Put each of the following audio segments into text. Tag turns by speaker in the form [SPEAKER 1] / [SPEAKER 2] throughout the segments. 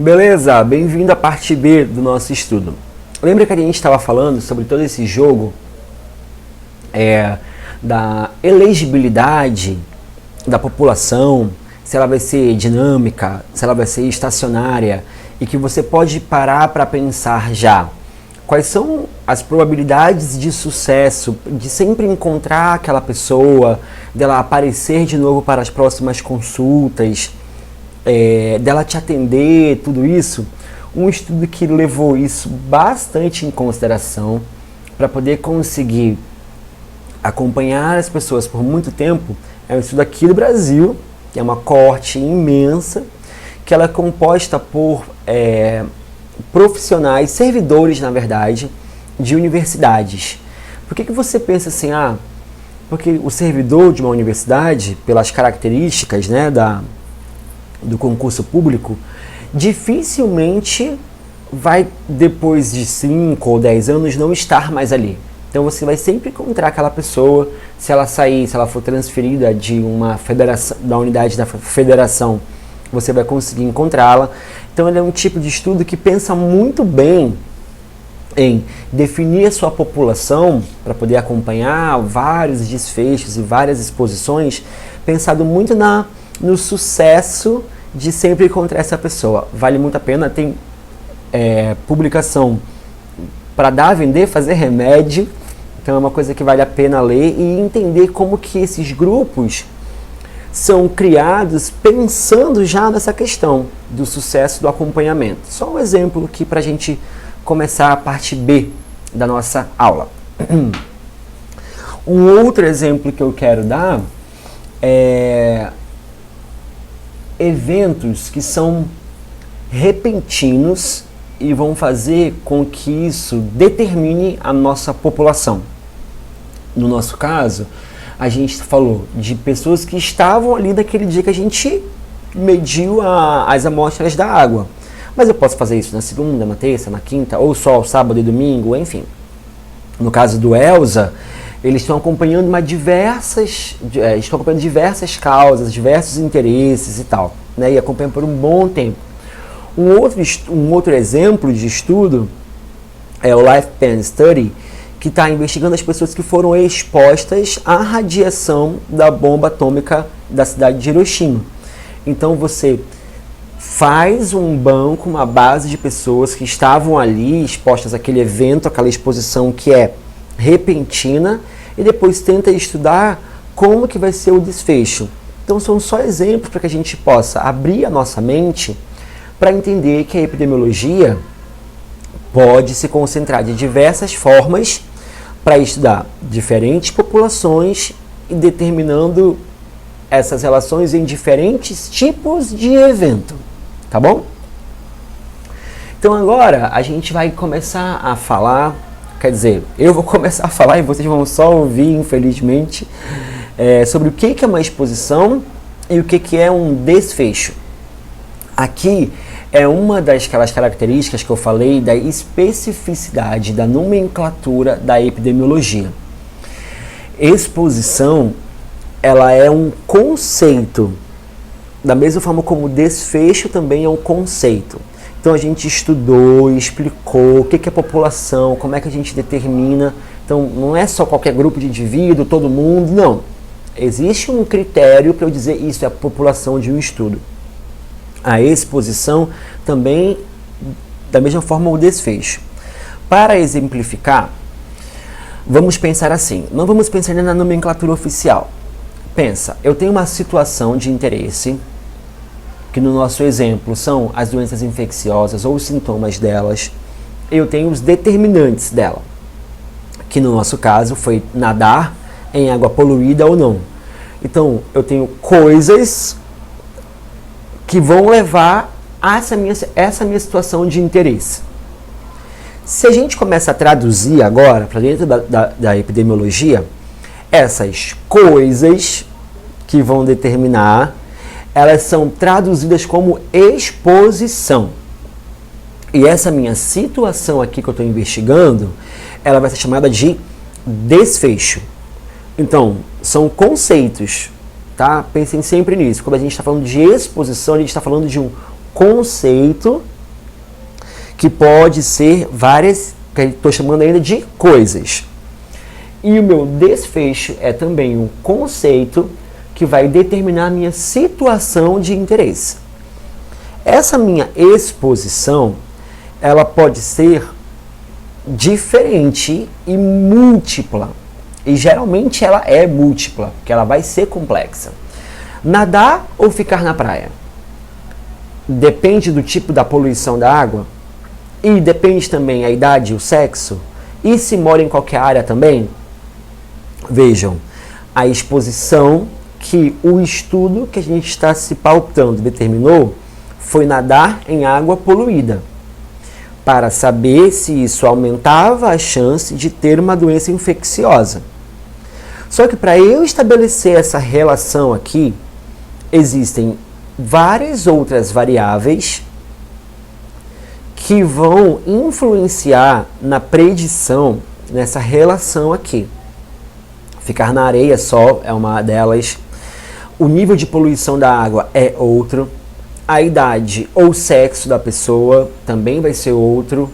[SPEAKER 1] Beleza, bem-vindo à parte B do nosso estudo. Lembra que a gente estava falando sobre todo esse jogo da elegibilidade da população, se ela vai ser dinâmica, se ela vai ser estacionária, e que você pode parar para pensar já quais são as probabilidades de sucesso, de sempre encontrar aquela pessoa, dela aparecer de novo para as próximas consultas, dela te atender, tudo isso. Um estudo que levou isso bastante em consideração para poder conseguir acompanhar as pessoas por muito tempo é um estudo aqui do Brasil, que é uma coorte imensa, que ela é composta por profissionais, servidores, na verdade, de universidades. Por que você pensa assim, porque o servidor de uma universidade, pelas características, né, do concurso público, dificilmente vai, depois de 5 ou 10 anos, não estar mais ali. Então você vai sempre encontrar aquela pessoa, se ela sair, se ela for transferida de uma federação, da unidade da federação, você vai conseguir encontrá-la. Então ele é um tipo de estudo que pensa muito bem em definir a sua população para poder acompanhar vários desfechos e várias exposições, pensado muito no sucesso de sempre encontrar essa pessoa. Vale muito a pena, tem publicação para dar, vender, fazer remédio, então é uma coisa que vale a pena ler e entender como que esses grupos são criados pensando já nessa questão do sucesso do acompanhamento. Só um exemplo aqui para a gente começar a parte B da nossa aula. Um outro exemplo que eu quero dar é eventos que são repentinos e vão fazer com que isso determine a nossa população. No nosso caso, a gente falou de pessoas que estavam ali naquele dia que a gente mediu as amostras da água. Mas eu posso fazer isso na segunda, na terça, na quinta, ou só sábado e domingo, enfim. No caso do ELSA, eles estão acompanhando diversas causas, diversos interesses e tal, né? E acompanham por um bom tempo. Um outro exemplo de estudo é o Lifespan Study, que está investigando as pessoas que foram expostas à radiação da bomba atômica da cidade de Hiroshima. Então você faz um banco, uma base de pessoas que estavam ali expostas àquele evento, àquela exposição que é repentina, e depois tenta estudar como que vai ser o desfecho. Então são só exemplos para que a gente possa abrir a nossa mente para entender que a epidemiologia pode se concentrar de diversas formas para estudar diferentes populações e determinando essas relações em diferentes tipos de evento, tá bom? Então agora a gente vai começar a falar, quer dizer, eu vou começar a falar e vocês vão só ouvir, infelizmente, sobre o que é uma exposição e o que é um desfecho. Aqui é uma daquelas características que eu falei da especificidade da nomenclatura da epidemiologia. Exposição, ela é um conceito, da mesma forma como desfecho também é um conceito. Então a gente estudou, explicou o que é população, como é que a gente determina. Então não é só qualquer grupo de indivíduo, todo mundo, não. Existe um critério para eu dizer isso é a população de um estudo. A exposição também, da mesma forma, o desfecho. Para exemplificar, vamos pensar assim, não vamos pensar na nomenclatura oficial. Pensa, eu tenho uma situação de interesse, que no nosso exemplo são as doenças infecciosas ou os sintomas delas, eu tenho os determinantes dela, que no nosso caso foi nadar em água poluída ou não. Então, eu tenho coisas que vão levar a essa minha situação de interesse. Se a gente começa a traduzir agora para dentro da epidemiologia, essas coisas que vão determinar, elas são traduzidas como exposição. E essa minha situação aqui que eu estou investigando, ela vai ser chamada de desfecho. Então, são conceitos, tá? Pensem sempre nisso. Quando a gente está falando de exposição, a gente está falando de um conceito que pode ser várias, que eu estou chamando ainda de coisas. E o meu desfecho é também um conceito que vai determinar a minha situação de interesse. Essa minha exposição, ela pode ser diferente e múltipla. E geralmente ela é múltipla, porque ela vai ser complexa. Nadar ou ficar na praia? Depende do tipo da poluição da água. E depende também a idade e o sexo. E se mora em qualquer área também? Vejam, a exposição que o estudo que a gente está se pautando determinou foi nadar em água poluída, para saber se isso aumentava a chance de ter uma doença infecciosa. Só que para eu estabelecer essa relação aqui, existem várias outras variáveis que vão influenciar na predição nessa relação aqui. Ficar na areia só é uma delas, o nível de poluição da água é outro, a idade ou sexo da pessoa também vai ser outro,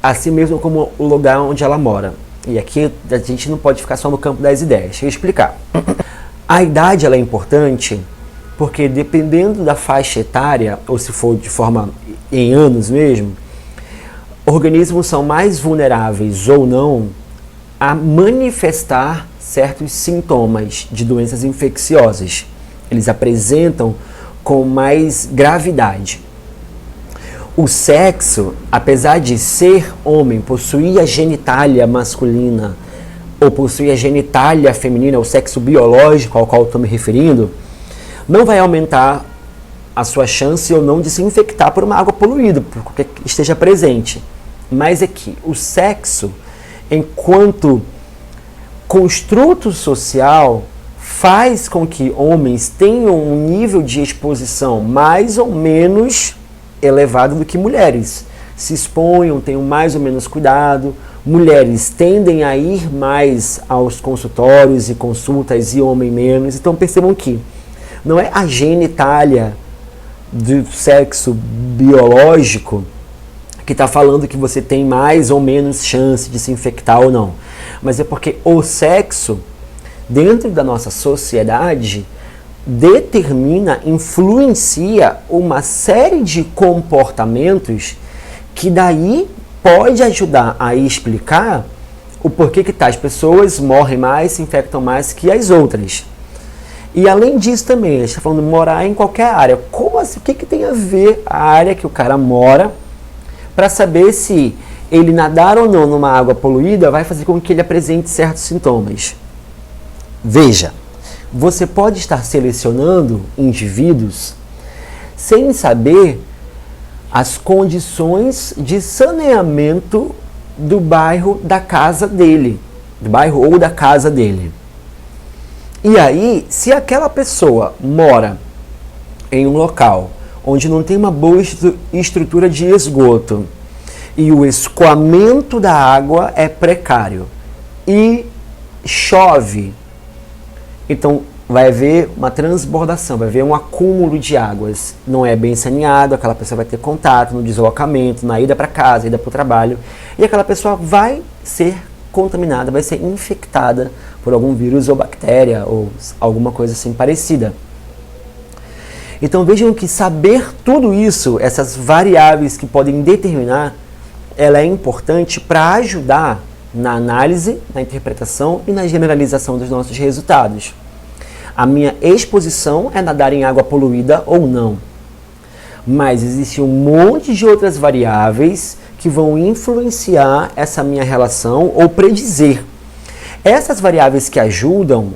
[SPEAKER 1] assim mesmo como o lugar onde ela mora. E aqui a gente não pode ficar só no campo das ideias. Deixa eu explicar. A idade ela é importante porque dependendo da faixa etária, ou se for de forma em anos mesmo, organismos são mais vulneráveis ou não a manifestar certos sintomas de doenças infecciosas. Eles apresentam com mais gravidade. O sexo, apesar de ser homem, possuir a genitália masculina ou possuir a genitália feminina, o sexo biológico ao qual estou me referindo, não vai aumentar a sua chance ou não de se infectar por uma água poluída, porque esteja presente. Mas é que o sexo, enquanto construto social, faz com que homens tenham um nível de exposição mais ou menos elevado do que mulheres. Se exponham, tenham mais ou menos cuidado. Mulheres tendem a ir mais aos consultórios e consultas e homem menos. Então percebam que não é a genitália do sexo biológico que está falando que você tem mais ou menos chance de se infectar ou não. Mas é porque o sexo, dentro da nossa sociedade, determina, influencia uma série de comportamentos que daí pode ajudar a explicar o porquê que tais pessoas morrem mais, se infectam mais que as outras. E além disso também, a gente está falando de morar em qualquer área. Como assim? O que tem a ver a área que o cara mora para saber se ele nadar ou não numa água poluída vai fazer com que ele apresente certos sintomas? Veja, você pode estar selecionando indivíduos sem saber as condições de saneamento do bairro da casa dele, do bairro ou da casa dele. E aí, se aquela pessoa mora em um local onde não tem uma boa estrutura de esgoto e o escoamento da água é precário e chove, então vai haver uma transbordação, vai haver um acúmulo de águas. Não é bem saneado, aquela pessoa vai ter contato no deslocamento, na ida para casa, ida para o trabalho, e aquela pessoa vai ser contaminada, vai ser infectada por algum vírus ou bactéria ou alguma coisa assim parecida. Então vejam que saber tudo isso, essas variáveis que podem determinar, ela é importante para ajudar na análise, na interpretação e na generalização dos nossos resultados. A minha exposição é nadar em água poluída ou não. Mas existe um monte de outras variáveis que vão influenciar essa minha relação ou predizer. Essas variáveis que ajudam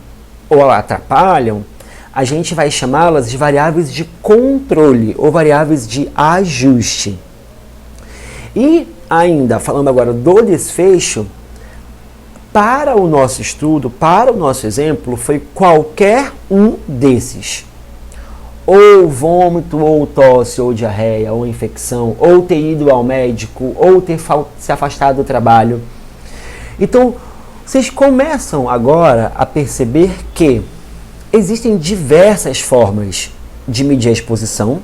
[SPEAKER 1] ou atrapalham, a gente vai chamá-las de variáveis de controle ou variáveis de ajuste. E ainda, falando agora do desfecho, para o nosso estudo, para o nosso exemplo, foi qualquer um desses. Ou vômito, ou tosse, ou diarreia, ou infecção, ou ter ido ao médico, ou ter se afastado do trabalho. Então, vocês começam agora a perceber que existem diversas formas de medir a exposição,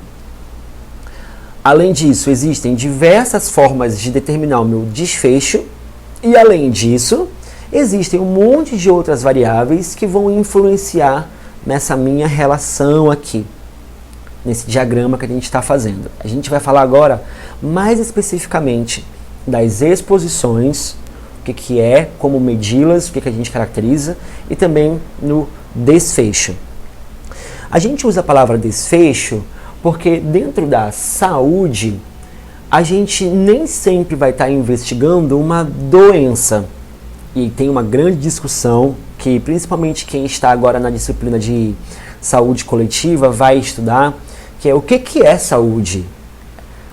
[SPEAKER 1] Além disso, existem diversas formas de determinar o meu desfecho e, além disso, existem um monte de outras variáveis que vão influenciar nessa minha relação aqui, nesse diagrama que a gente está fazendo. A gente vai falar agora mais especificamente das exposições, o que é, como medi-las, o que a gente caracteriza, e também no desfecho. A gente usa a palavra desfecho porque dentro da saúde, a gente nem sempre vai estar investigando uma doença. E tem uma grande discussão que principalmente quem está agora na disciplina de saúde coletiva vai estudar, que é o que é saúde.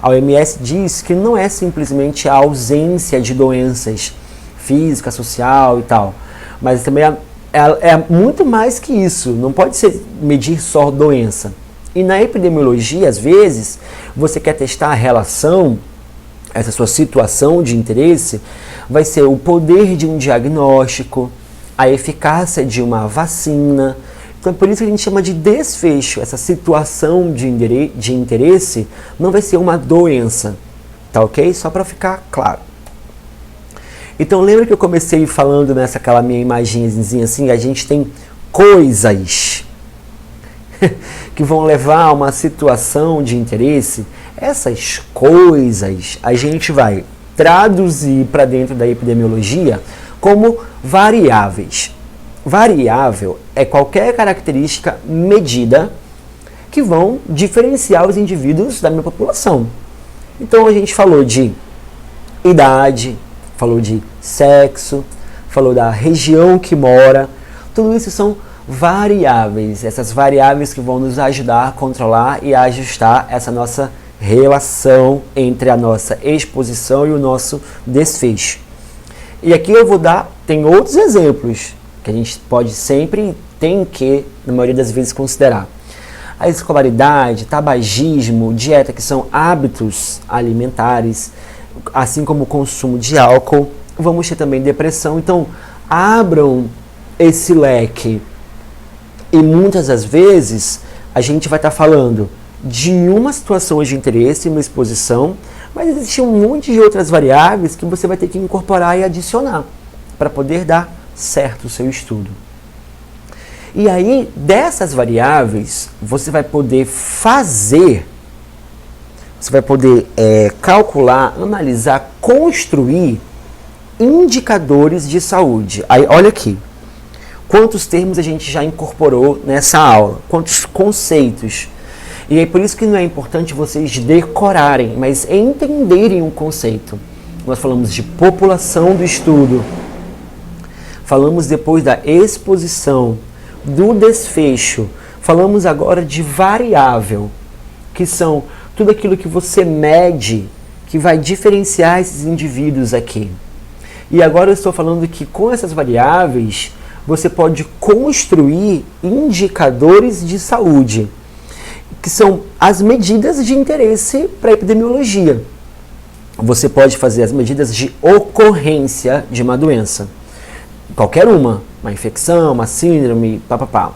[SPEAKER 1] A OMS diz que não é simplesmente a ausência de doenças física, social e tal, mas também é muito mais que isso, não pode ser medir só doença. E na epidemiologia, às vezes, você quer testar a relação, essa sua situação de interesse, vai ser o poder de um diagnóstico, a eficácia de uma vacina. Então é por isso que a gente chama de desfecho. Essa situação de interesse não vai ser uma doença, tá ok? Só para ficar claro. Então lembra que eu comecei falando aquela minha imagenzinha assim, a gente tem coisas que vão levar a uma situação de interesse. Essas coisas a gente vai traduzir para dentro da epidemiologia como variáveis. Variável é qualquer característica medida que vão diferenciar os indivíduos da minha população. Então a gente falou de idade, falou de sexo, falou da região que mora. Tudo isso são variáveis, essas variáveis que vão nos ajudar a controlar e a ajustar essa nossa relação entre a nossa exposição e o nosso desfecho. E aqui eu vou dar, tem outros exemplos que a gente pode sempre, tem que, na maioria das vezes, considerar. A escolaridade, tabagismo, dieta, que são hábitos alimentares, assim como o consumo de álcool. Vamos ter também depressão. Então, abram esse leque. E muitas das vezes a gente vai estar falando de uma situação de interesse, uma exposição, mas existe um monte de outras variáveis que você vai ter que incorporar e adicionar para poder dar certo o seu estudo. E aí, dessas variáveis, você vai poder calcular, analisar, construir indicadores de saúde. Aí, olha aqui. Quantos termos a gente já incorporou nessa aula? Quantos conceitos? E é por isso que não é importante vocês decorarem, mas entenderem o conceito. Nós falamos de população do estudo. Falamos depois da exposição, do desfecho. Falamos agora de variável, que são tudo aquilo que você mede, que vai diferenciar esses indivíduos aqui. E agora eu estou falando que com essas variáveis, você pode construir indicadores de saúde, que são as medidas de interesse para a epidemiologia. Você pode fazer as medidas de ocorrência de uma doença. Qualquer uma infecção, uma síndrome, papapá.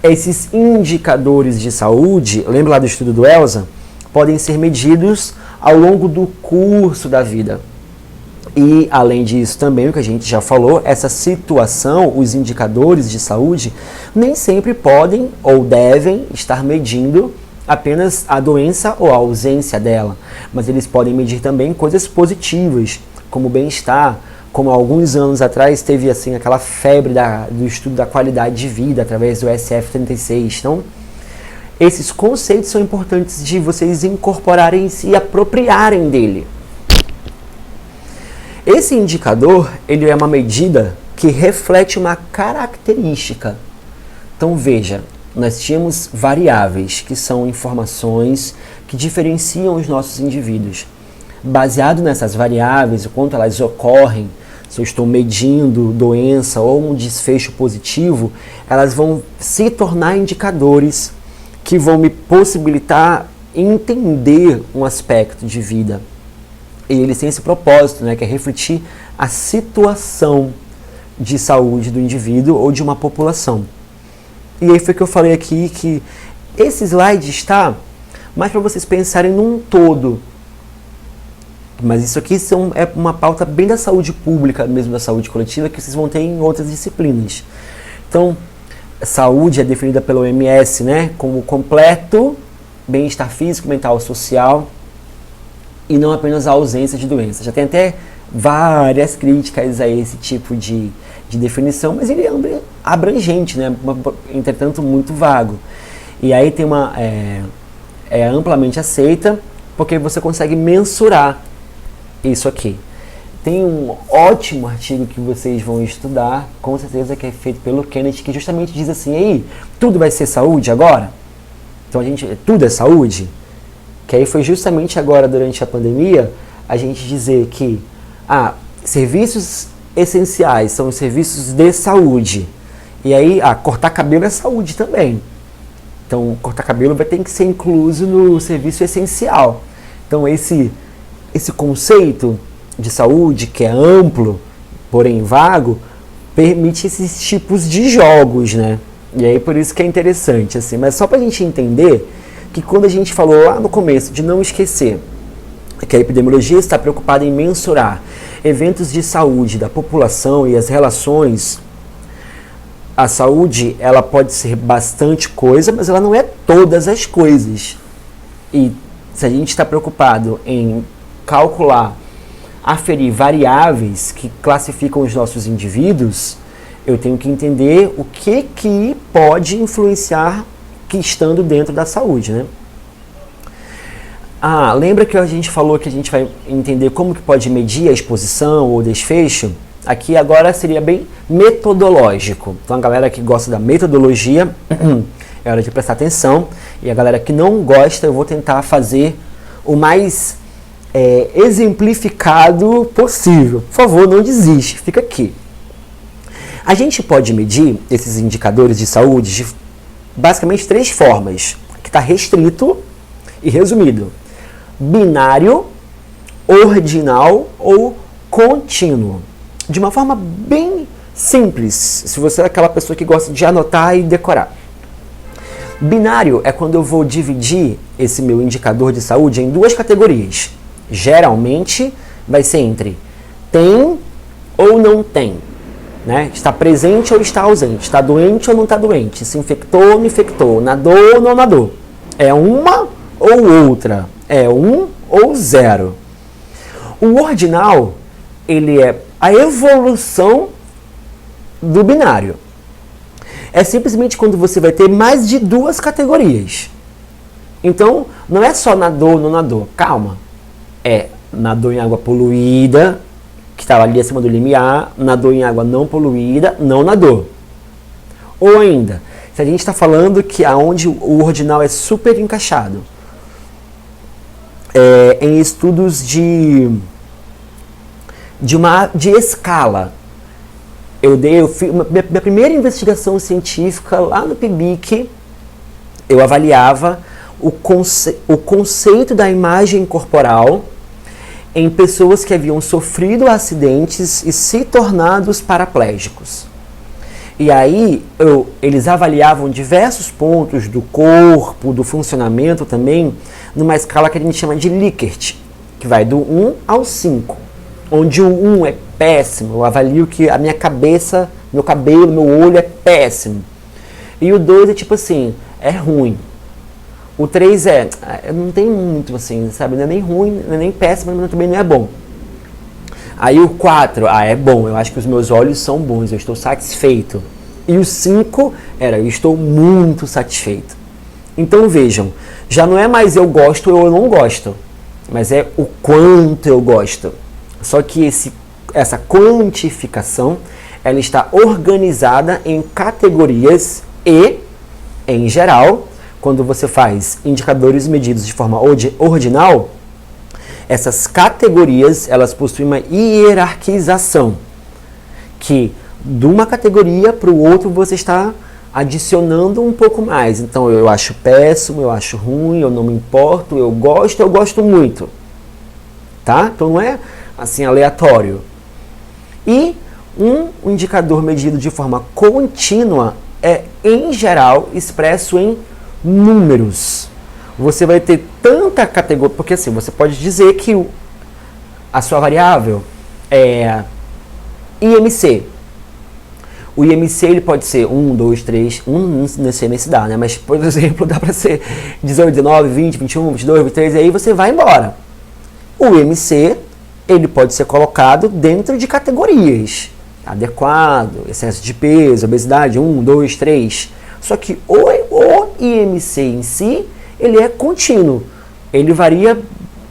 [SPEAKER 1] Esses indicadores de saúde, lembra lá do estudo do Elsa? Podem ser medidos ao longo do curso da vida. E, além disso, também o que a gente já falou, essa situação, os indicadores de saúde, nem sempre podem ou devem estar medindo apenas a doença ou a ausência dela, mas eles podem medir também coisas positivas, como o bem-estar, como há alguns anos atrás teve assim aquela febre do estudo da qualidade de vida através do SF-36. Então, esses conceitos são importantes de vocês incorporarem e se apropriarem dele. Esse indicador, ele é uma medida que reflete uma característica. Então veja, nós tínhamos variáveis, que são informações que diferenciam os nossos indivíduos. Baseado nessas variáveis, o quanto elas ocorrem, se eu estou medindo doença ou um desfecho positivo, elas vão se tornar indicadores que vão me possibilitar entender um aspecto de vida. E eles têm esse propósito, que é refletir a situação de saúde do indivíduo ou de uma população. E aí foi que eu falei aqui que esse slide está mas para vocês pensarem num todo. Mas isso aqui é uma pauta bem da saúde pública, mesmo da saúde coletiva, que vocês vão ter em outras disciplinas. Então, saúde é definida pela OMS, né, como completo bem-estar físico, mental, social, e não apenas a ausência de doença. Já tem até várias críticas a esse tipo de definição, mas ele é abrangente, né, entretanto muito vago. E aí tem é amplamente aceita, porque você consegue mensurar isso aqui. Tem um ótimo artigo que vocês vão estudar, com certeza, que é feito pelo Kenneth, que justamente diz assim, aí, tudo vai ser saúde agora? Então tudo é saúde? Que aí foi justamente agora, durante a pandemia, a gente dizer que serviços essenciais são os serviços de saúde. E aí, cortar cabelo é saúde também. Então, cortar cabelo vai ter que ser incluso no serviço essencial. Então, esse conceito de saúde, que é amplo, porém vago, permite esses tipos de jogos, né? E aí, por isso que é interessante, assim. Mas só para a gente entender que quando a gente falou lá no começo de não esquecer que a epidemiologia está preocupada em mensurar eventos de saúde da população e as relações, a saúde, ela pode ser bastante coisa, mas ela não é todas as coisas. E se a gente está preocupado em calcular, aferir variáveis que classificam os nossos indivíduos, eu tenho que entender o que pode influenciar que estando dentro da saúde, né? Lembra que a gente falou que a gente vai entender como que pode medir a exposição ou desfecho? Aqui agora seria bem metodológico. Então a galera que gosta da metodologia, é hora de prestar atenção. E a galera que não gosta, eu vou tentar fazer o mais exemplificado possível. Por favor, não desiste, fica aqui. A gente pode medir esses indicadores de saúde de basicamente 3 formas, que está restrito e resumido: binário, ordinal ou contínuo. De uma forma bem simples, se você é aquela pessoa que gosta de anotar e decorar. Binário é quando eu vou dividir esse meu indicador de saúde em 2 categorias. Geralmente vai ser entre tem ou não tem, né? Está presente ou está ausente, está doente ou não está doente, se infectou ou não infectou, nadou ou não nadou. É uma ou outra, é 1 ou 0. O ordinal, ele é a evolução do binário. É simplesmente quando você vai ter mais de 2 categorias. Então, não é só nadou ou não nadou. Calma. Nadou em água poluída, que estava ali acima do limiar, nadou em água não poluída, não nadou. Ou ainda, se a gente está falando que aonde o ordinal é super encaixado, em estudos de escala. Minha primeira investigação científica lá no PIBIC, eu avaliava o conceito da imagem corporal em pessoas que haviam sofrido acidentes e se tornados paraplégicos. E aí eles avaliavam diversos pontos do corpo, do funcionamento também, numa escala que a gente chama de Likert, que vai do 1 ao 5. Onde o 1 é péssimo, eu avalio que a minha cabeça, meu cabelo, meu olho é péssimo. E o 2 é tipo assim, é ruim. O 3 não tem muito assim, sabe? Não é nem ruim, não é nem péssimo, mas também não é bom. Aí o 4, é bom, eu acho que os meus olhos são bons, eu estou satisfeito. E o 5 eu estou muito satisfeito. Então vejam, já não é mais eu gosto ou eu não gosto, mas é o quanto eu gosto. Só que essa quantificação, ela está organizada em categorias e, em geral, quando você faz indicadores medidos de forma ordinal, essas categorias, elas possuem uma hierarquização, que de uma categoria para o outro você está adicionando um pouco mais. Então, eu acho péssimo, eu acho ruim, eu não me importo, eu gosto muito. Tá? Então, não é assim aleatório. E um indicador medido de forma contínua é, em geral, expresso em números. você vai ter tanta categoria, porque assim, você pode dizer que a sua variável é IMC. O IMC ele pode ser 1, 2, 3, 1 nesse dá, né? Mas, por exemplo, dá para ser 18, 19, 20, 21, 22, 23, e aí você vai embora. O IMC, ele pode ser colocado dentro de categorias. Adequado, excesso de peso, obesidade, 1, 2, 3. Só que o IMC em si, ele é contínuo. Ele varia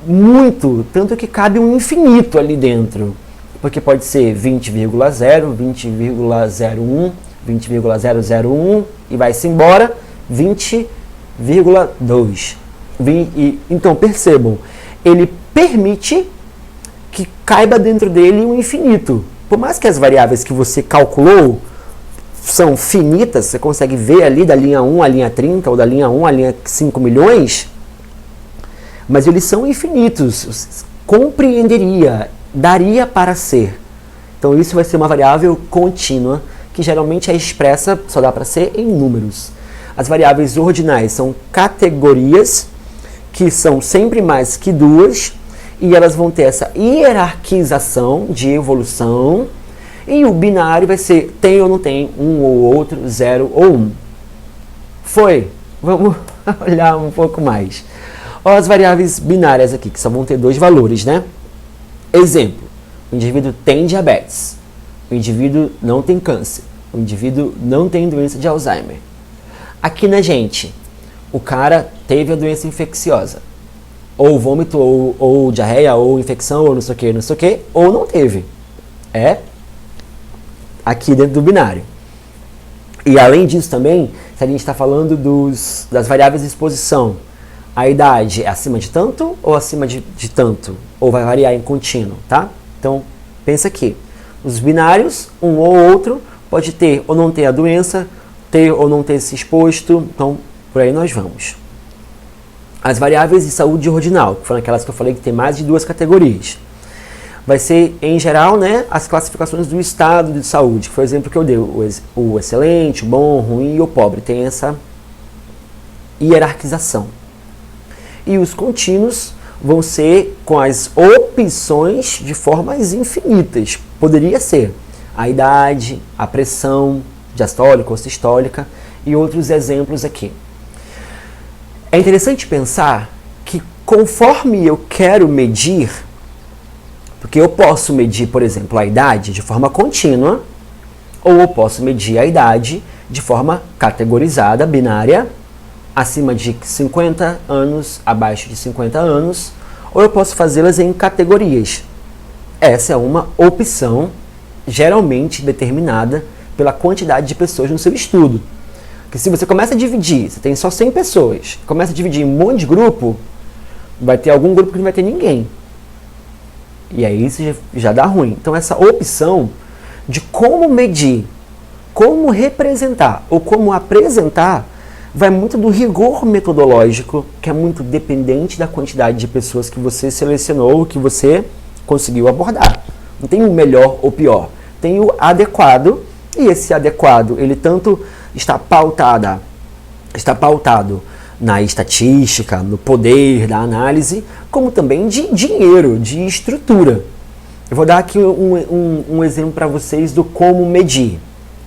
[SPEAKER 1] muito, tanto que cabe um infinito ali dentro. Porque pode ser 20,0, 20,01, 20,001 e vai-se embora 20,2. Então percebam, ele permite que caiba dentro dele um infinito. Por mais que as variáveis que você calculou são finitas, você consegue ver ali da linha 1 à linha 30 ou da linha 1 à linha 5 milhões, mas eles são infinitos. Compreenderia, daria para ser. Então isso vai ser uma variável contínua, que geralmente é expressa, só dá para ser em números. As variáveis ordinais são categorias, que são sempre mais que duas, e elas vão ter essa hierarquização de evolução, e o binário vai ser tem ou não tem, um ou outro, 0 ou 1. Foi? Vamos olhar um pouco mais. Olha as variáveis binárias aqui, que só vão ter dois valores, né? Exemplo, o indivíduo tem diabetes, o indivíduo não tem câncer, o indivíduo não tem doença de Alzheimer. Aqui na gente, o cara teve a doença infecciosa, ou vômito, ou diarreia, ou infecção, ou não sei o que, ou não teve. É aqui dentro do binário. E além disso também, se a gente está falando das variáveis de exposição, a idade é acima de tanto ou acima de tanto? Ou vai variar em contínuo, tá? Então, pensa aqui. Os binários, um ou outro, pode ter ou não ter a doença, ter ou não ter se exposto. Então, por aí nós vamos. As variáveis de saúde ordinal, que foram aquelas que eu falei que tem mais de duas categorias. Vai ser, em geral, né, as classificações do estado de saúde, que foi o exemplo que eu dei. O excelente, o bom, o ruim e o pobre. Tem essa hierarquização. E os contínuos vão ser com as opções de formas infinitas. Poderia ser a idade, a pressão diastólica ou sistólica e outros exemplos aqui. É interessante pensar que conforme eu quero medir, porque eu posso medir, por exemplo, a idade de forma contínua, ou eu posso medir a idade de forma categorizada, binária, acima de 50 anos, abaixo de 50 anos, ou eu posso fazê-las em categorias. Essa é uma opção geralmente determinada pela quantidade de pessoas no seu estudo. Porque se você começa a dividir, você tem só 100 pessoas, começa a dividir em um monte de grupo, vai ter algum grupo que não vai ter ninguém. E aí isso já dá ruim. Então essa opção de como medir, como representar ou como apresentar vai muito do rigor metodológico, que é muito dependente da quantidade de pessoas que você selecionou, que você conseguiu abordar. Não tem o melhor ou pior, tem o adequado, e esse adequado, ele tanto está pautado na estatística, no poder da análise, como também de dinheiro, de estrutura. Eu vou dar aqui um exemplo para vocês do como medir,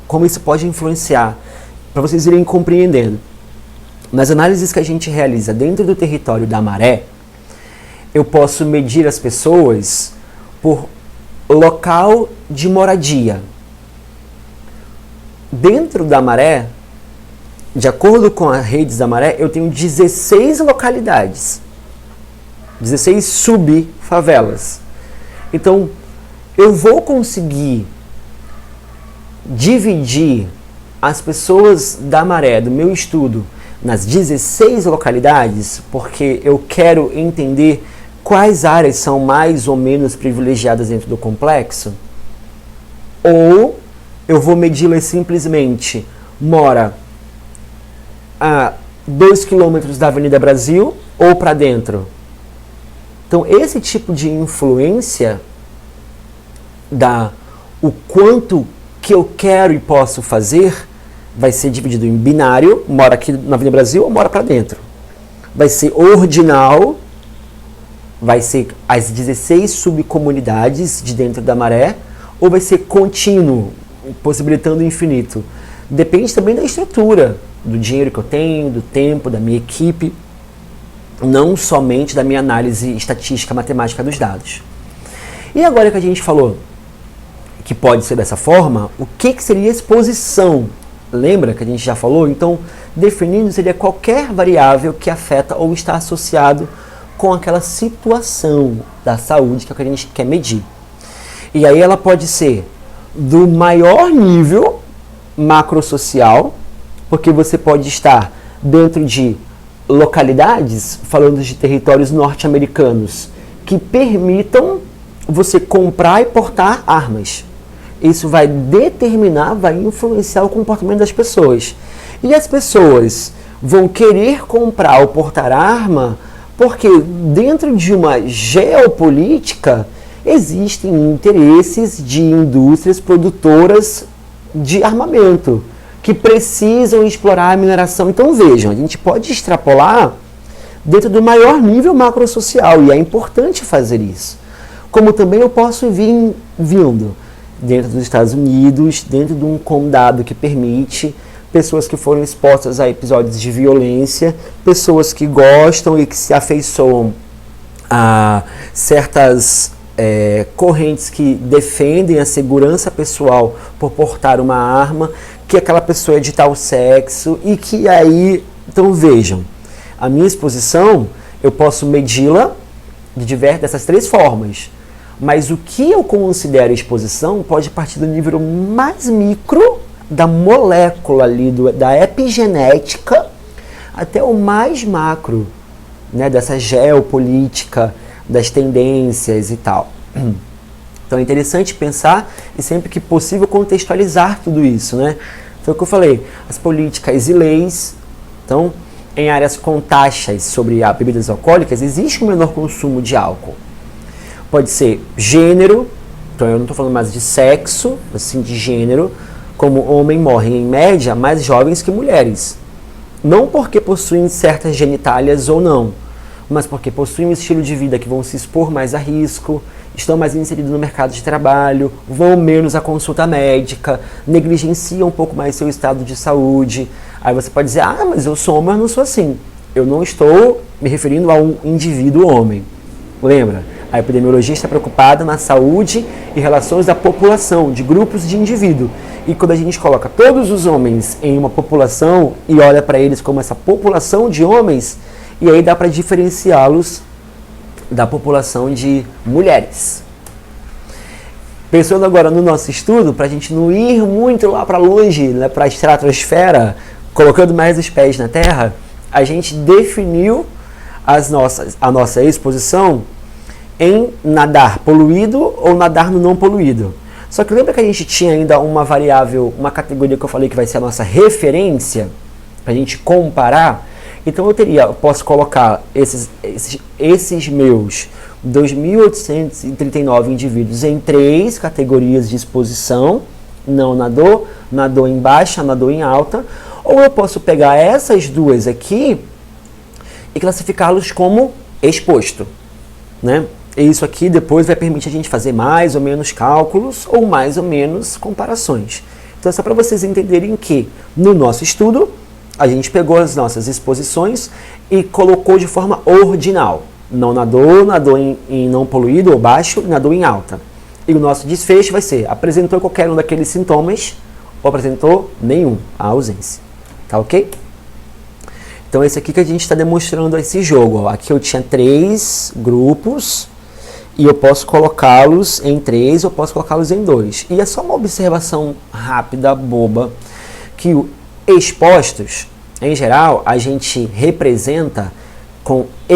[SPEAKER 1] como isso pode influenciar, para vocês irem compreendendo. Nas análises que a gente realiza dentro do território da Maré, eu posso medir as pessoas por local de moradia. Dentro da Maré, de acordo com as redes da Maré, eu tenho 16 localidades, 16 subfavelas. Então, eu vou conseguir dividir as pessoas da Maré, do meu estudo, nas 16 localidades, porque eu quero entender quais áreas são mais ou menos privilegiadas dentro do complexo? Ou eu vou medi-las simplesmente, mora a 2 quilômetros da Avenida Brasil ou para dentro? Então, esse tipo de influência dá o quanto que eu quero e posso fazer vai ser dividido em binário, mora aqui na Avenida Brasil ou mora para dentro. vai ser ordinal, vai ser as 16 subcomunidades de dentro da maré, ou vai ser contínuo, possibilitando o infinito. Depende também da estrutura, do dinheiro que eu tenho, do tempo, da minha equipe, não somente da minha análise estatística matemática dos dados. E agora que a gente falou que pode ser dessa forma, o que seria exposição? Lembra que a gente já falou? Então, definindo seria qualquer variável que afeta ou está associado com aquela situação da saúde que é o que a gente quer medir. E aí ela pode ser do maior nível macrosocial, porque você pode estar dentro de localidades, falando de territórios norte-americanos, que permitam você comprar e portar armas. Isso vai determinar, vai influenciar o comportamento das pessoas. E as pessoas vão querer comprar ou portar arma porque dentro de uma geopolítica existem interesses de indústrias produtoras de armamento que precisam explorar a mineração. Então vejam, a gente pode extrapolar dentro do maior nível macrosocial e é importante fazer isso. Como também eu posso vir vindo dentro dos Estados Unidos, dentro de um condado que permite pessoas que foram expostas a episódios de violência, pessoas que gostam e que se afeiçoam a certas correntes que defendem a segurança pessoal por portar uma arma, que aquela pessoa é de tal sexo e que aí, então vejam, a minha exposição eu posso medi-la dessas três formas, mas o que eu considero exposição pode partir do nível mais micro da molécula ali, da epigenética, até o mais macro, né, dessa geopolítica, das tendências e tal. Então é interessante pensar e sempre que possível contextualizar tudo isso, né? Foi o que eu falei, as políticas e leis. Então, em áreas com taxas sobre bebidas alcoólicas, existe um menor consumo de álcool. Pode ser gênero, então eu não estou falando mais de sexo, assim de gênero, como homens morrem em média mais jovens que mulheres. Não porque possuem certas genitálias ou não, mas porque possuem um estilo de vida que vão se expor mais a risco, estão mais inseridos no mercado de trabalho, vão menos à consulta médica, negligenciam um pouco mais seu estado de saúde. Aí você pode dizer, mas eu sou homem, mas não sou assim. Eu não estou me referindo a um indivíduo homem. Lembra? A epidemiologia está preocupada na saúde e relações da população, de grupos de indivíduo. E quando a gente coloca todos os homens em uma população e olha para eles como essa população de homens, e aí dá para diferenciá-los da população de mulheres. Pensando agora no nosso estudo, para a gente não ir muito lá para longe, né, para a estratosfera, colocando mais os pés na Terra, a gente definiu a nossa exposição em nadar poluído ou nadar no não poluído. Só que lembra que a gente tinha ainda uma variável, uma categoria que eu falei que vai ser a nossa referência, para a gente comparar? Então eu posso colocar esses meus 2.839 indivíduos em 3 categorias de exposição: não nadou, nadou em baixa, nadou em alta, ou eu posso pegar essas duas aqui e classificá-los como exposto, né? E isso aqui depois vai permitir a gente fazer mais ou menos cálculos ou mais ou menos comparações. Então é só para vocês entenderem que no nosso estudo a gente pegou as nossas exposições e colocou de forma ordinal. Não nadou, nadou em não poluído ou baixo, nadou em alta. E o nosso desfecho vai ser, apresentou qualquer um daqueles sintomas ou apresentou nenhum, a ausência. Tá ok? Então esse aqui que a gente está demonstrando esse jogo. Ó. Aqui eu tinha 3 grupos e eu posso colocá-los em 3 ou posso colocá-los em 2. E é só uma observação rápida, boba, que o expostos, em geral, a gente representa com E+,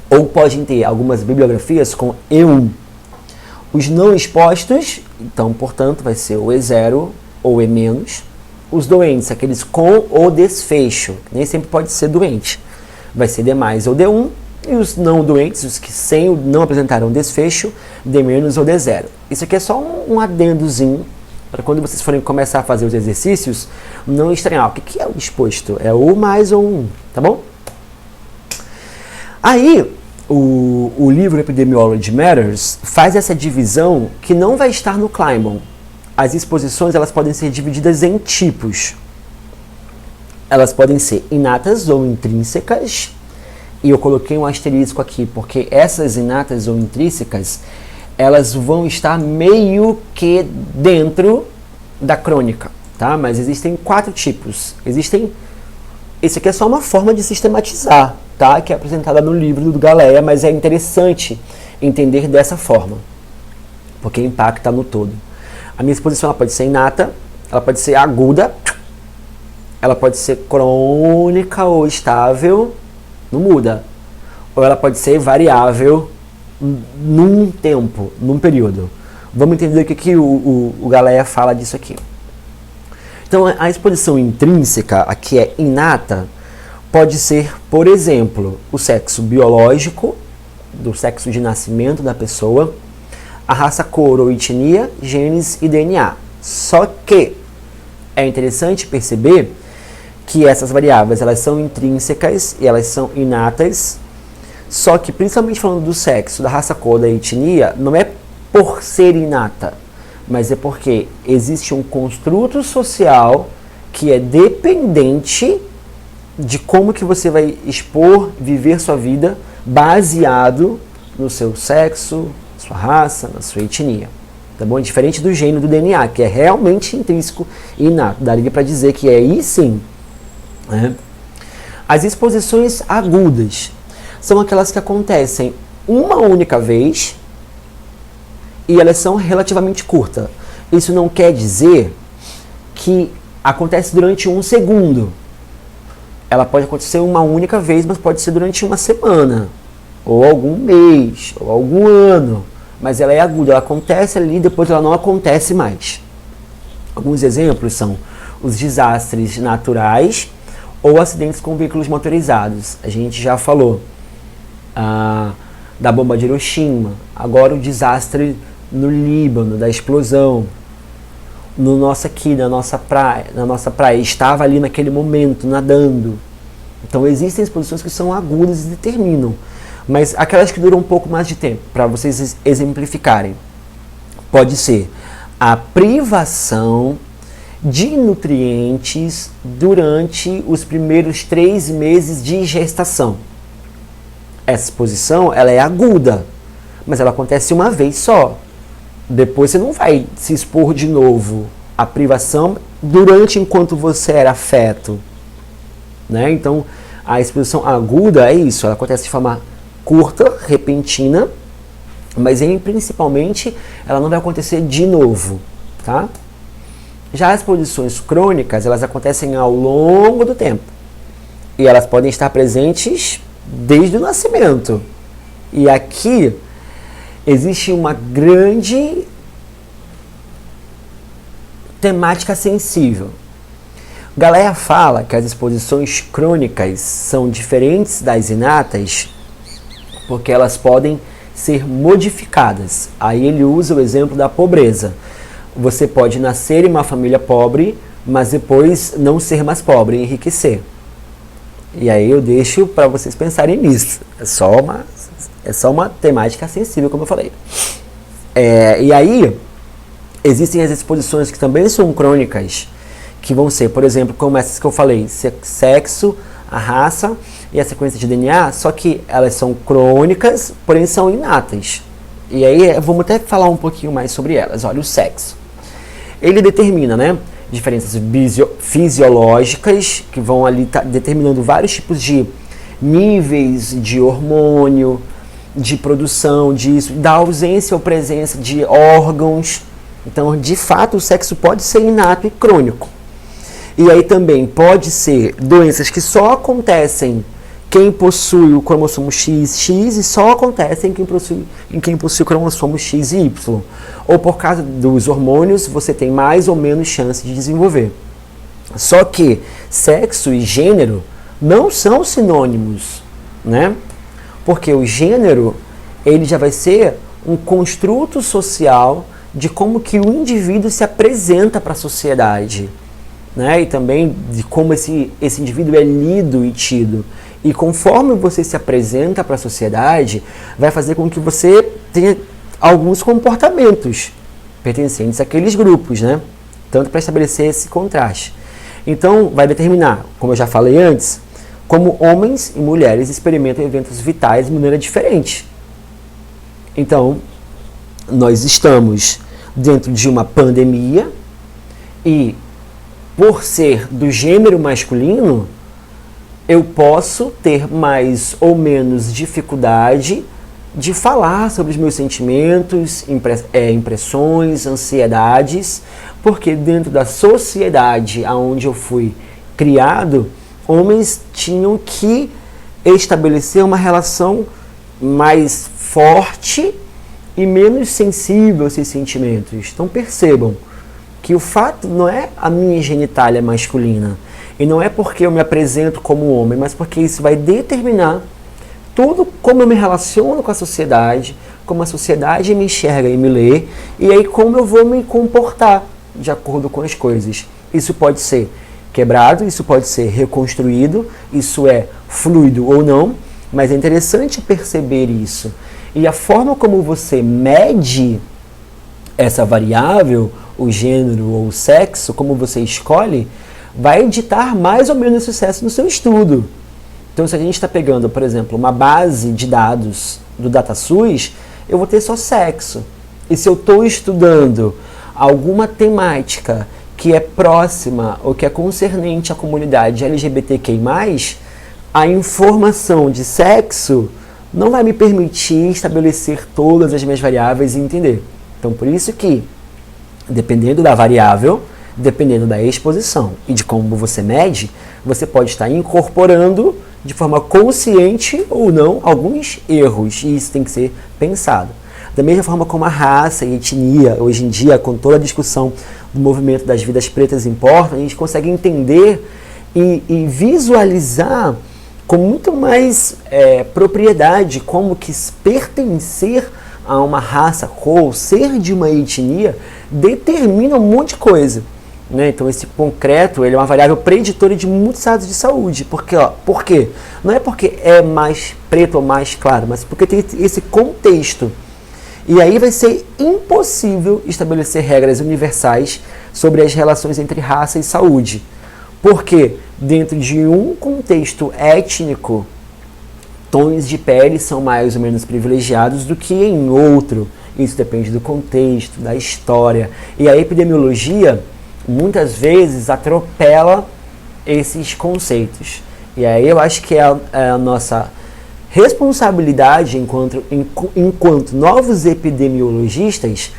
[SPEAKER 1] ou podem ter algumas bibliografias com E1. Os não expostos, então, portanto, vai ser o E0 ou E-. Os doentes, aqueles com o desfecho, nem sempre pode ser doente, vai ser D+ ou D1. E os não doentes, os que não apresentaram desfecho, D- ou D0. Isso aqui é só um adendozinho, para quando vocês forem começar a fazer os exercícios, não estranhar. O que é o exposto? É o mais ou um, tá bom? Aí, o livro Epidemiology Matters faz essa divisão que não vai estar no Kleinman. As exposições, elas podem ser divididas em tipos. Elas podem ser inatas ou intrínsecas, e eu coloquei um asterisco aqui, porque essas inatas ou intrínsecas, elas vão estar meio que dentro da crônica, tá? Mas existem 4 tipos. Esse aqui é só uma forma de sistematizar, tá? Que é apresentada no livro do Galea, mas é interessante entender dessa forma, porque impacta no todo. A minha exposição, ela pode ser inata, ela pode ser aguda, ela pode ser crônica ou estável, não muda. Ou ela pode ser variável num tempo, num período. Vamos entender o que o Galea fala disso aqui. Então, a exposição intrínseca, a que é inata, pode ser, por exemplo, o sexo biológico, do sexo de nascimento da pessoa, a raça, cor ou etnia, genes e DNA. Só que é interessante perceber que essas variáveis, elas são intrínsecas e elas são inatas, só que, principalmente falando do sexo, da raça, cor, da etnia, não é por ser inata, mas é porque existe um construto social que é dependente de como que você vai viver sua vida baseado no seu sexo, sua raça, na sua etnia. Tá bom? Diferente do gene do DNA, que é realmente intrínseco e inato. Daria para dizer que é aí sim. Né? As exposições agudas são aquelas que acontecem uma única vez e elas são relativamente curtas. Isso não quer dizer que acontece durante 1 segundo. Ela pode acontecer uma única vez, mas pode ser durante uma semana, ou algum mês, ou algum ano. Mas ela é aguda, ela acontece ali, depois ela não acontece mais. Alguns exemplos são os desastres naturais ou acidentes com veículos motorizados. A gente já falou da bomba de Hiroshima, agora o desastre no Líbano, da explosão. Na nossa praia, estava ali naquele momento, nadando. Então existem exposições que são agudas e determinam. Mas aquelas que duram um pouco mais de tempo, para vocês exemplificarem, pode ser a privação de nutrientes durante os primeiros 3 meses de gestação. Essa exposição, ela é aguda, mas ela acontece uma vez só. Depois você não vai se expor de novo à privação enquanto você era feto. Né? Então, a exposição aguda é isso, ela acontece de forma curta, repentina, mas principalmente ela não vai acontecer de novo, tá? Já as exposições crônicas, elas acontecem ao longo do tempo e elas podem estar presentes desde o nascimento. E aqui existe uma grande temática sensível. Galea fala que as exposições crônicas são diferentes das inatas porque elas podem ser modificadas. Aí ele usa o exemplo da pobreza. Você pode nascer em uma família pobre, mas depois não ser mais pobre, enriquecer. E aí eu deixo para vocês pensarem nisso. É só uma temática sensível, como eu falei. E aí existem as exposições que também são crônicas, que vão ser, por exemplo, como essas que eu falei, sexo, a raça e a sequência de DNA, só que elas são crônicas, porém são inatas. E aí vamos até falar um pouquinho mais sobre elas. Olha, o sexo. Ele determina, né, diferenças fisiológicas, que vão ali determinando vários tipos de níveis de hormônio, de produção disso, da ausência ou presença de órgãos. Então, de fato, o sexo pode ser inato e crônico. E aí também pode ser doenças que só acontecem quem possui o cromossomo XX e só acontecem em quem possui o cromossomo X e Y. Ou por causa dos hormônios, você tem mais ou menos chance de desenvolver. Só que sexo e gênero não são sinônimos, né? Porque o gênero, ele já vai ser um construto social de como que o indivíduo se apresenta para a sociedade. né? E também de como esse indivíduo é lido e tido. E conforme você se apresenta para a sociedade, vai fazer com que você tenha alguns comportamentos pertencentes àqueles grupos, né? Tanto para estabelecer esse contraste. Então, vai determinar, como eu já falei antes, como homens e mulheres experimentam eventos vitais de maneira diferente. Então, nós estamos dentro de uma pandemia e, por ser do gênero masculino, eu posso ter mais ou menos dificuldade de falar sobre os meus sentimentos, impressões, ansiedades, porque dentro da sociedade onde eu fui criado, homens tinham que estabelecer uma relação mais forte e menos sensível a esses sentimentos. Então percebam que o fato não é a minha genitália masculina, e não é porque eu me apresento como homem, mas porque isso vai determinar tudo como eu me relaciono com a sociedade, como a sociedade me enxerga e me lê, e aí como eu vou me comportar de acordo com as coisas. Isso pode ser quebrado, isso pode ser reconstruído, isso é fluido ou não, mas é interessante perceber isso. E a forma como você mede essa variável, o gênero ou o sexo, como você escolhe, vai ditar mais ou menos o sucesso no seu estudo. Então, se a gente está pegando, por exemplo, uma base de dados do DataSUS, eu vou ter só sexo. E se eu estou estudando alguma temática que é próxima ou que é concernente à comunidade LGBTQI+, a informação de sexo não vai me permitir estabelecer todas as minhas variáveis e entender. Então, por isso que, dependendo da variável, dependendo da exposição e de como você mede, você pode estar incorporando de forma consciente ou não alguns erros, e isso tem que ser pensado. Da mesma forma como a raça e etnia, hoje em dia, com toda a discussão do movimento das vidas pretas importa, a gente consegue entender e visualizar com muito mais propriedade como que pertencer a uma raça, cor, ser de uma etnia, determina um monte de coisa. Né? Então esse concreto ele é uma variável preditora de muitos estados de saúde. Porque, por quê? Não é porque é mais preto ou mais claro, mas porque tem esse contexto. E aí vai ser impossível estabelecer regras universais sobre as relações entre raça e saúde. Porque dentro de um contexto étnico, tons de pele são mais ou menos privilegiados do que em outro. Isso depende do contexto, da história. E a epidemiologia muitas vezes atropela esses conceitos. E aí eu acho que é a nossa responsabilidade enquanto novos epidemiologistas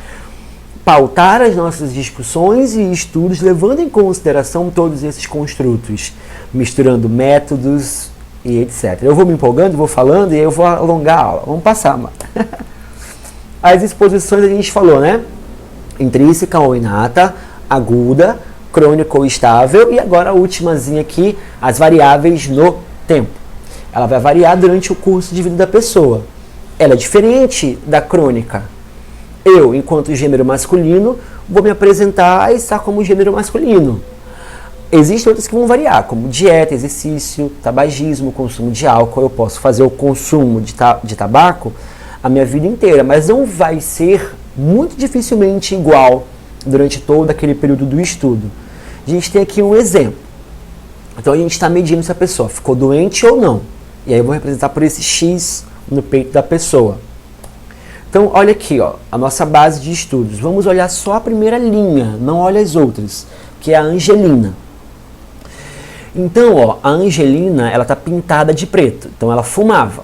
[SPEAKER 1] pautar as nossas discussões e estudos levando em consideração todos esses construtos, misturando métodos e etc. Eu vou me empolgando, vou falando e eu vou alongar a aula. Vamos passar, mano. As exposições a gente falou, né? Intrínseca ou inata, aguda, crônica ou estável, e agora a ultimazinha aqui, as variáveis no tempo. Ela vai variar durante o curso de vida da pessoa. Ela é diferente da crônica. Eu, enquanto gênero masculino, vou me apresentar e estar como gênero masculino. Existem outras que vão variar, como dieta, exercício, tabagismo, consumo de álcool. Eu posso fazer o consumo de tabaco a minha vida inteira, mas não vai ser muito dificilmente igual durante todo aquele período do estudo. A gente tem aqui um exemplo. Então a gente está medindo se a pessoa ficou doente ou não. E aí eu vou representar por esse X no peito da pessoa. Então olha aqui, ó, a nossa base de estudos. Vamos olhar só a primeira linha, não olha as outras, que é a Angelina. Então, ó, a Angelina, ela tá pintada de preto. Então ela fumava.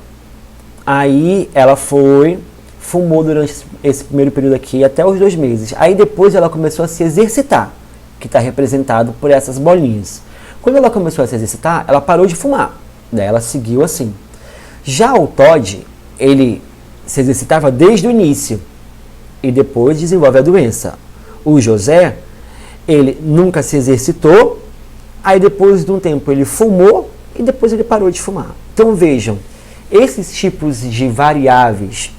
[SPEAKER 1] Aí ela fumou durante esse primeiro período aqui até os 2 meses. Aí depois ela começou a se exercitar, que está representado por essas bolinhas. Quando ela começou a se exercitar, ela parou de fumar. Daí ela seguiu assim. Já o Todd, ele se exercitava desde o início e depois desenvolve a doença. O José, ele nunca se exercitou, aí depois de um tempo ele fumou e depois ele parou de fumar. Então vejam, esses tipos de variáveis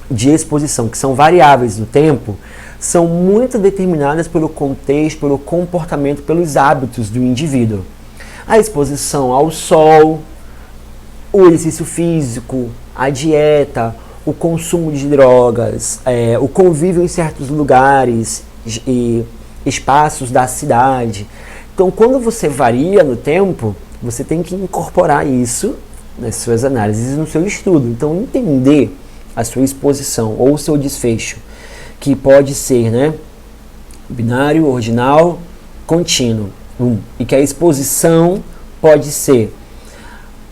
[SPEAKER 1] de exposição, que são variáveis no tempo, são muito determinadas pelo contexto, pelo comportamento, pelos hábitos do indivíduo. A exposição ao sol, o exercício físico, a dieta, o consumo de drogas, o convívio em certos lugares e espaços da cidade. Então, quando você varia no tempo, você tem que incorporar isso nas suas análises e no seu estudo. Então, entender a sua exposição ou o seu desfecho, que pode ser, né, binário, ordinal, contínuo. E que a exposição pode ser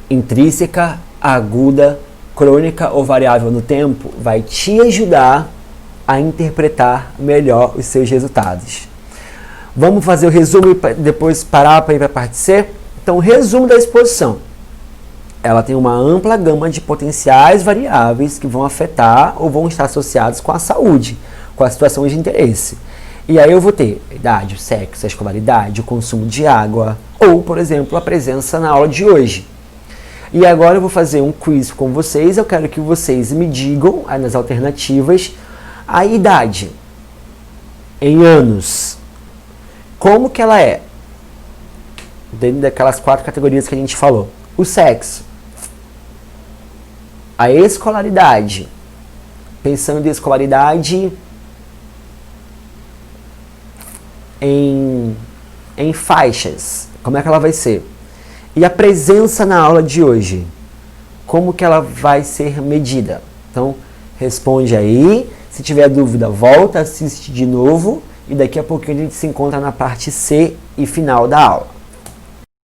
[SPEAKER 1] intrínseca, aguda, crônica ou variável no tempo, vai te ajudar a interpretar melhor os seus resultados. Vamos fazer o resumo e depois parar para ir para a parte C? Então, o resumo da exposição. Ela tem uma ampla gama de potenciais variáveis que vão afetar ou vão estar associados com a saúde, com as situações de interesse. E aí eu vou ter a idade, o sexo, a escolaridade, o consumo de água, ou, por exemplo, a presença na aula de hoje. E agora eu vou fazer um quiz com vocês. Eu quero que vocês me digam, aí nas alternativas, a idade em anos. Como que ela é? Dentro daquelas 4 categorias que a gente falou. O sexo. A escolaridade. Pensando em escolaridade em faixas. Como é que ela vai ser? E a presença na aula de hoje. Como que ela vai ser medida? Então, responde aí. Se tiver dúvida, volta, assiste de novo. E daqui a pouquinho a gente se encontra na parte C e final da aula.